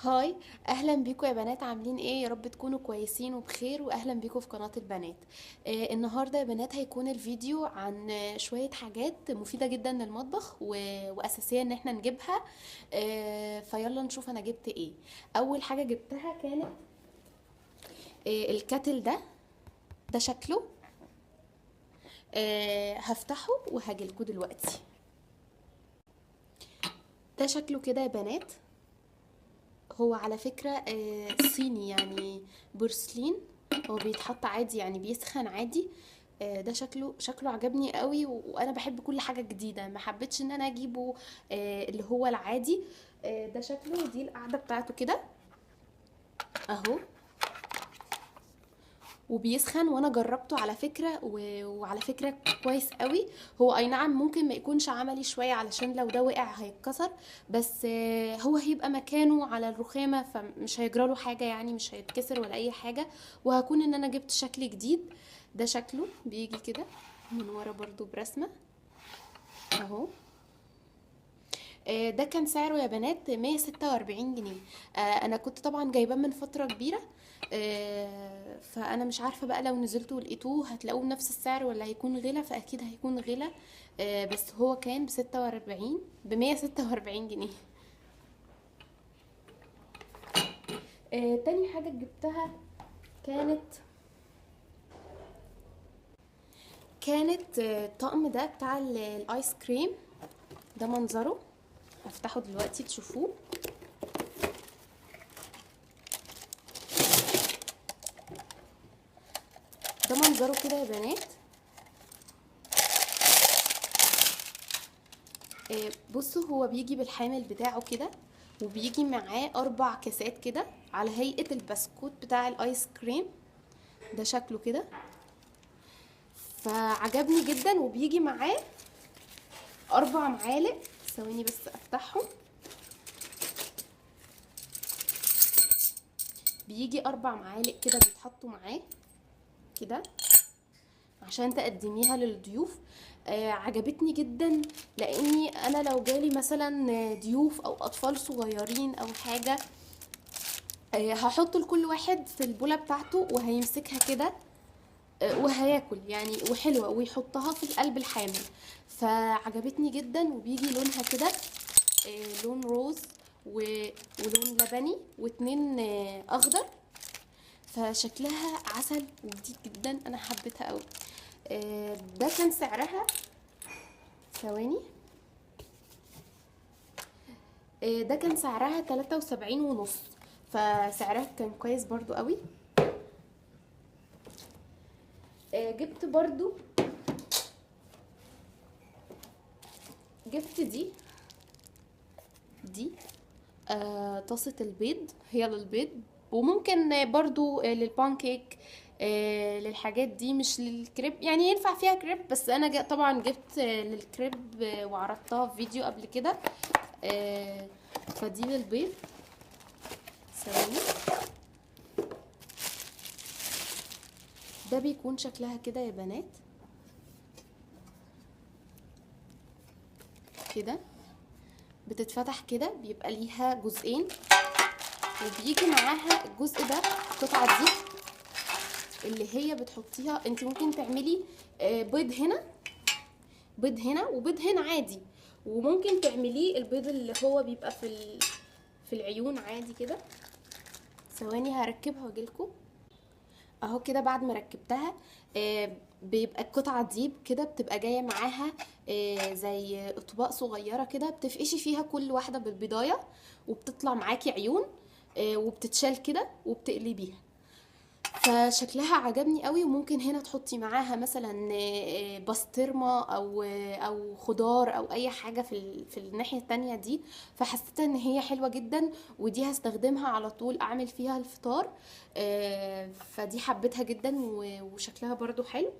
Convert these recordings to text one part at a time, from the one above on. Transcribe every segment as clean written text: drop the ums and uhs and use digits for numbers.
هاي، اهلا بيكم يا بنات. عاملين ايه؟ يا رب تكونوا كويسين وبخير، واهلا بيكم في قناة البنات. النهاردة يا بنات هيكون الفيديو عن شوية حاجات مفيدة جدا للمطبخ واساسية ان احنا نجيبها. فيلا نشوف انا جبت ايه. اول حاجة جبتها كانت الكاتل ده شكله. هفتحه وهجيلكوا دلوقتي. ده شكله كده يا بنات. هو على فكرة صيني يعني بورسلين. هو بيتحط عادي يعني بيسخن عادي. ده شكله عجبني قوي وانا بحب كل حاجة جديدة، ما حبيتش ان انا اجيبه اللي هو العادي. ده شكله، دي القاعدة بتاعته كده اهو. وبيسخن وانا جربته على فكرة وعلى فكرة كويس قوي. هو اي نعم ممكن ما يكونش عملي شوية علشان لو ده وقع هيتكسر، بس هو هيبقى مكانه على الرخامة فمش هيجراله حاجة، يعني مش هيتكسر ولا اي حاجة. وهكون ان انا جبت شكل جديد. ده شكله بيجي كده من ورا برضو برسمة اهو. ده كان سعره يا بنات 146 جنيه. انا كنت طبعا جايباه من فترة كبيرة. فانا مش عارفة بقى لو نزلتوا ولقيتوه هتلاقوه بنفس السعر ولا هيكون غلا، فاكيد هيكون غلا. بس هو كان ب 146 جنيه. تاني حاجة جبتها كانت الطقم ده بتاع الايس كريم. ده منظره، هفتحه دلوقتي تشوفوه. ده منظره كده يا بنات. بصوا، هو بيجي بالحامل بتاعه كده، وبيجي معاه 4 كاسات كده على هيئة البسكوت بتاع الايس كريم. ده شكله كده، فعجبني جدا. وبيجي معاه 4 معالق. ثواني بس افتحهم. بيجي 4 معالق كده بيتحطوا معاه كده عشان تقدميها للضيوف. عجبتني جدا، لاني انا لو جالي مثلا ضيوف او اطفال صغيرين او حاجة، هحط لكل واحد في البولة بتاعته وهيمسكها كده وهياكل يعني، وحلوة، ويحطها في القلب الحامل. فعجبتني جدا. وبيجي لونها كده لون روز ولون لبني واتنين اخضر. فشكلها عسل وجديد جدا، انا حبيتها قوي. ده كان سعرها، ثواني، ده كان سعرها 73 ونص. فسعرها كان كويس برضو قوي. جبت برضو، جبت دي طاسة البيض، هي للبيض وممكن برضو للبانكيك. للحاجات دي، مش للكريب، يعني ينفع فيها كريب، بس انا طبعا جبت للكريب وعرضتها في فيديو قبل كده. فدي للبيض. ثواني. ده بيكون شكلها كده يا بنات كده. بتتفتح كده، بيبقى ليها جزئين، وبيجي معاها الجزء ده، القطعة دي اللي هي بتحطيها. انت ممكن تعملي بيض هنا، بيض هنا وبيض هنا عادي. وممكن تعمليه البيض اللي هو بيبقى في العيون عادي كده. ثواني هركبها واجيلكوا اهو. كده بعد ما ركبتها بيبقى القطعة دي كده بتبقى جاية معاها زي اطباق صغيرة كده، بتفقشي فيها كل واحدة بالبضاية، وبتطلع معاكي عيون. وبتتشال كده وبتقلبيها. فشكلها عجبني قوي. وممكن هنا تحطي معاها مثلا بسطرمة او خضار او اي حاجة في الناحية التانية دي. فحسيت ان هي حلوة جدا، ودي هستخدمها على طول اعمل فيها الفطار. فدي حبيتها جدا وشكلها برضو حلو.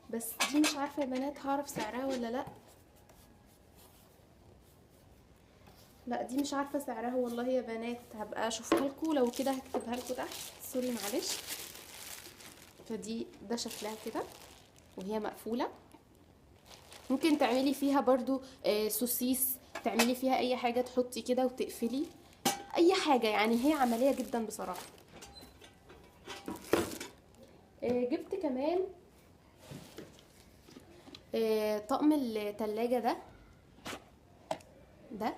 بس دي مش عارفة يا بنات هعرف سعرها ولا لا. لا، دي مش عارفة سعرها والله يا بنات. هبقى اشوفها لكم، لو كده هكتبها لكم تحت، سوري معلش. ده شكلها كده وهي مقفولة. ممكن تعملي فيها برضو سوسيس، تعملي فيها اي حاجة، تحطي كده وتقفلي. اي حاجه يعني، هي عمليه جدا بصراحه. جبت كمان طقم التلاجة ده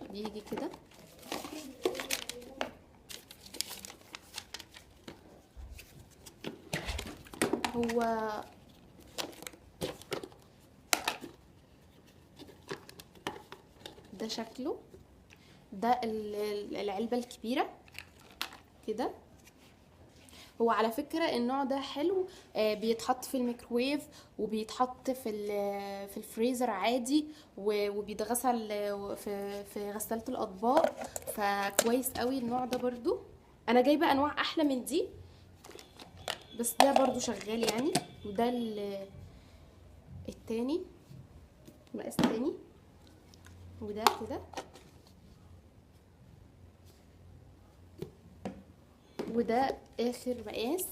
بيجي كده. هو ده شكله، ده العلبة الكبيرة كده. هو على فكرة النوع ده حلو، بيتحط في الميكروويف وبيتحط في الفريزر عادي، وبيتغسل في غسالة الأطباق، فكويس قوي النوع ده برضو. انا جايبة انواع احلى من دي، بس ده برضو شغال يعني. وده التاني، مقاس تاني، وده كده، وده اخر مقاس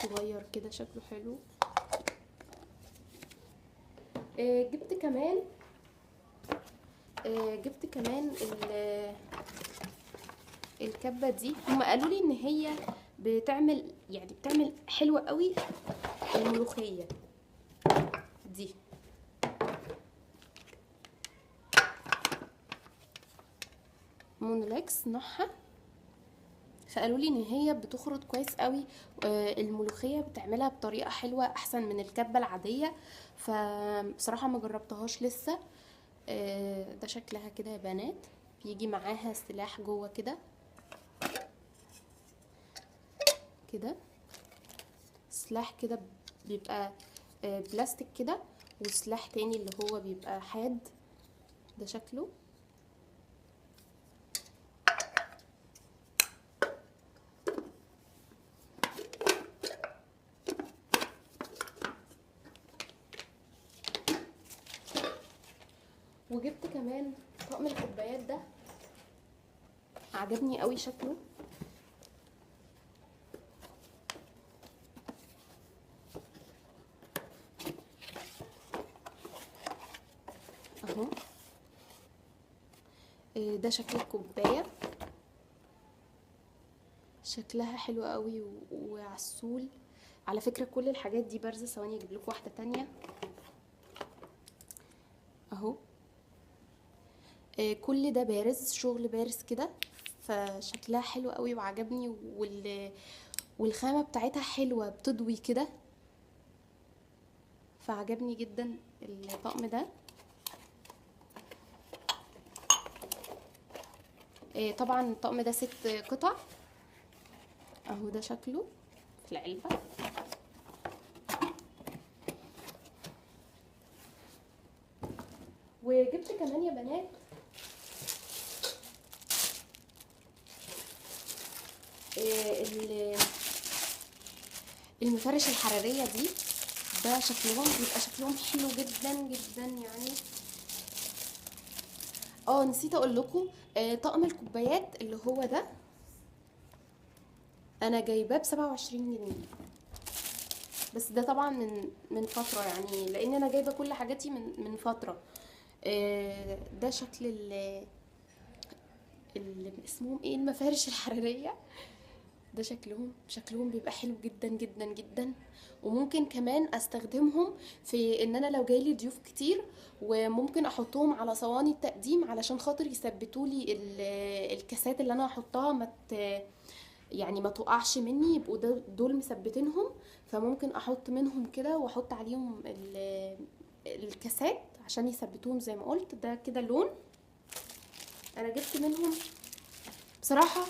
صغير كده شكله حلو. جبت كمان الكبة دي. هم قالوا لي ان هي بتعمل حلوة قوي الملوخية دي. مونولكس نوعها، فقالوا لي ان هي بتخرط كويس قوي الملوخيه، بتعملها بطريقه حلوه احسن من الكبه العاديه. فبصراحه ما جربتهاش لسه. ده شكلها كده يا بنات، بيجي معاها سلاح جوه كده كده، سلاح كده بيبقى بلاستيك كده، وسلاح تاني اللي هو بيبقى حاد. ده شكله. وجبت كمان طقم الكوبايات ده، عجبني قوي شكله. اهو ده شكل الكوبايه، شكلها حلو قوي وعسول. على فكرة كل الحاجات دي بارزة، ثواني اجيب لكم واحدة تانية اهو. كل ده بارز، شغل بارز كده، فشكلها حلو قوي وعجبني. والخامة بتاعتها حلوة بتضوي كده، فعجبني جدا الطقم ده. طبعا الطقم ده 6 قطع اهو. ده شكله في العلبة. وجبت كمان يا بنات المفارش الحرارية دي. ده بيبقى شكلهم حلو جدا جدا يعني. نسيت اقول لكم، طقم الكوبايات اللي هو ده انا جايباه ب27 جنيه، بس ده طبعا من فتره يعني، لان انا جايبه كل حاجاتي من فتره. ده شكل اللي اسمهم ايه، المفارش الحراريه. ده شكلهم بيبقى حلو جدا جدا جدا. وممكن كمان استخدمهم في ان انا لو جايلي ضيوف كتير، وممكن احطهم على صواني التقديم علشان خاطر يثبتوا لي الكاسات اللي انا هحطها يعني ما تقعش مني، يبقوا دول مثبتينهم. فممكن احط منهم كده واحط عليهم الكاسات عشان يثبتوهم زي ما قلت. ده كده لون انا جبت منهم بصراحه.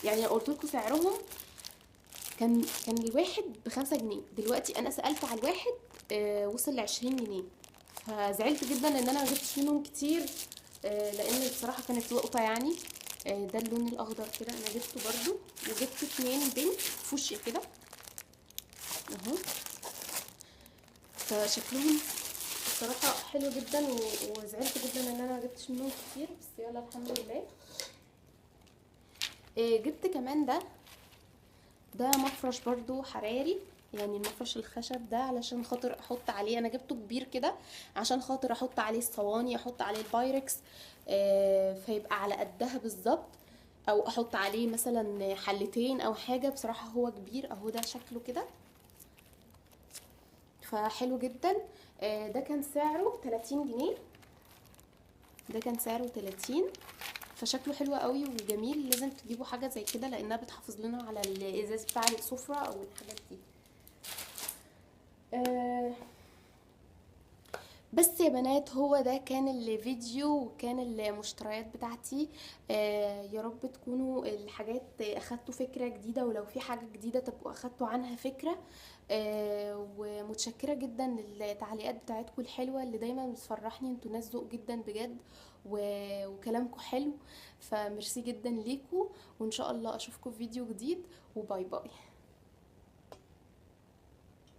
يعني قلت لكم سعرهم كان الواحد ب5 جنيه، دلوقتي انا سألت على الواحد وصل ل20 جنيه. فزعلت جدا ان انا ما جبتش منهم كتير، لان بصراحه كانت لقطه يعني. ده اللون الاخضر كده انا جبته برضو. وجبت 2 بنك فوشيا كده اهو. فشكلهم بصراحه حلو جدا، وزعلت جدا ان انا ما جبتش منهم كتير، بس يلا الحمد لله. جبت كمان ده مفرش برضو حراري، يعني المفرش الخشب ده علشان خاطر احط عليه، انا جبته كبير كده عشان خاطر احط عليه الصواني، احط عليه البايركس. فيبقى على قدها بالظبط، او احط عليه مثلا حلتين او حاجة. بصراحة هو كبير اهو، ده شكله كده فحلو جدا. ده كان سعره 30 جنيه، ده كان سعره 30. فشكله حلو قوي وجميل، لازم تجيبوا حاجة زي كده لانها بتحافظ لنا على الازاز بتاع السفرة او الحاجات دي. آه، بس يا بنات هو ده كان الفيديو وكان المشتريات بتاعتي. يا رب تكونوا الحاجات اخدتوا فكرة جديدة، ولو في حاجة جديدة تبقوا اخدتوا عنها فكرة. ومتشكرة جدا للتعليقات بتاعتكم الحلوة اللي دايما بتفرحني، انتوا ناس ذوق جدا بجد، وكلامكم حلو. فميرسي جدا ليكوا، وان شاء الله اشوفكم في فيديو جديد، وباي باي.